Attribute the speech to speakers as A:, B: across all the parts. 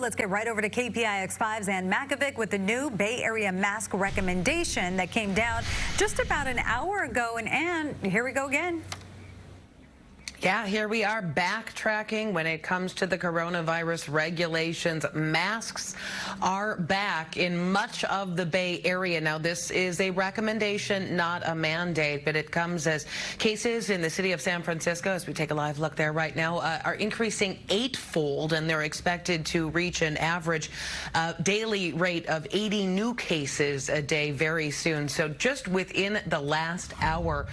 A: Let's get right over to KPIX5's Ann Makovic with the new Bay Area mask recommendation that came down just about an hour ago. And Ann, here we go again.
B: Yeah, here we are backtracking when it comes to the coronavirus regulations. Masks are back in much of the Bay Area. Now, this is a recommendation, not a mandate, but it comes as cases in the city of San Francisco, as we take a live look there right now, are increasing eightfold, and they're expected to reach an average daily rate of 80 new cases a day very soon. So just within the last hour,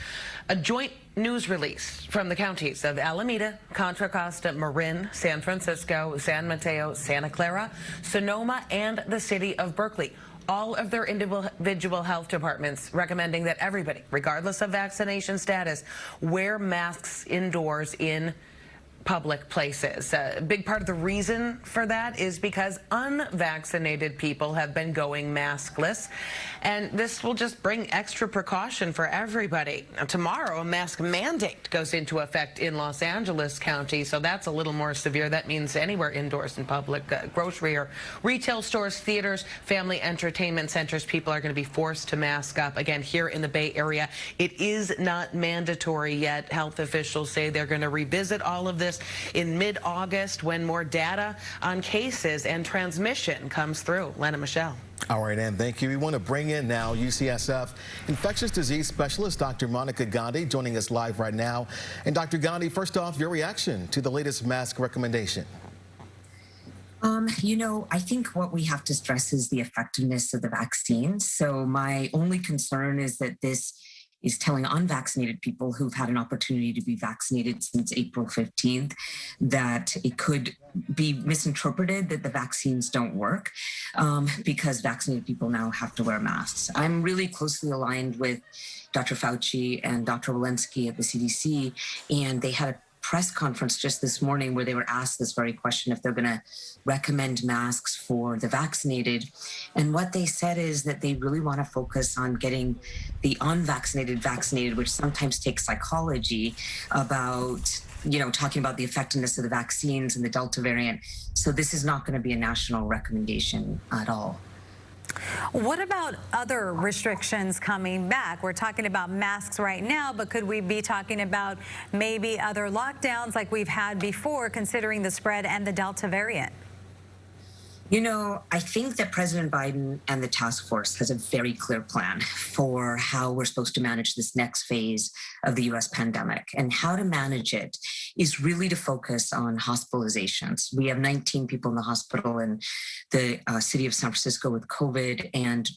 B: a joint news release from the counties of Alameda, Contra Costa, Marin, San Francisco, San Mateo, Santa Clara, Sonoma, and the city of Berkeley. All of their individual health departments recommending that everybody, regardless of vaccination status, wear masks indoors in public places. A big part of the reason for that is because unvaccinated people have been going maskless, and this will just bring extra precaution for everybody. Now, tomorrow, a mask mandate goes into effect in Los Angeles County, so that's a little more severe. That means anywhere indoors in public, grocery or retail stores, theaters, family entertainment centers, people are going to be forced to mask up. Again, here in the Bay Area, it is not mandatory yet. Health officials say they're going to revisit all of this in mid-August when more data on cases and transmission comes through. Lena Michelle.
C: All right, Ann, thank you. We want to bring in now UCSF infectious disease specialist Dr. Monica Gandhi joining us live right now. And Dr. Gandhi, first off, your reaction to the latest mask recommendation.
D: I think what we have to stress is the effectiveness of the vaccine. So my only concern is that this is telling unvaccinated people who've had an opportunity to be vaccinated since April 15th that it could be misinterpreted that the vaccines don't work because vaccinated people now have to wear masks. I'm really closely aligned with Dr. Fauci and Dr. Walensky at the CDC, and they had a press conference just this morning where they were asked this very question, if they're going to recommend masks for the vaccinated. And what they said is that they really want to focus on getting the unvaccinated vaccinated, which sometimes takes psychology about, talking about the effectiveness of the vaccines and the Delta variant. So this is not going to be a national recommendation at all.
A: What about other restrictions coming back? We're talking about masks right now, but could we be talking about maybe other lockdowns like we've had before, considering the spread and the Delta variant?
D: I think that President Biden and the task force has a very clear plan for how we're supposed to manage this next phase of the U.S. pandemic. And how to manage it is really to focus on hospitalizations. We have 19 people in the hospital in the city of San Francisco with COVID, and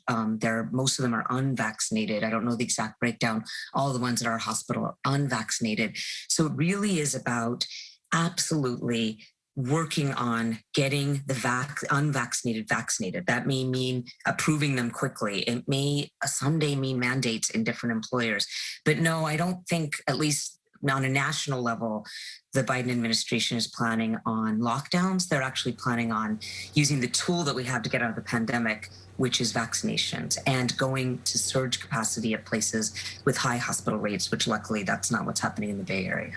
D: most of them are unvaccinated. I don't know the exact breakdown. All the ones that are hospital are unvaccinated. So it really is about absolutely working on getting the unvaccinated vaccinated. That may mean approving them quickly. It may someday mean mandates in different employers. But no, I don't think, at least on a national level, the Biden administration is planning on lockdowns. They're actually planning on using the tool that we have to get out of the pandemic, which is vaccinations, and going to surge capacity at places with high hospital rates, which luckily that's not what's happening in the Bay Area.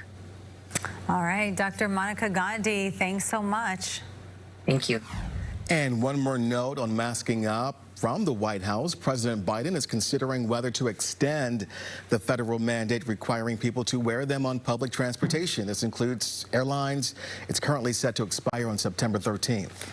A: All right, Dr. Monica Gandhi, thanks so much.
D: Thank you.
C: And one more note on masking up from the White House. President Biden is considering whether to extend the federal mandate requiring people to wear them on public transportation. This includes airlines. It's currently set to expire on September 13th.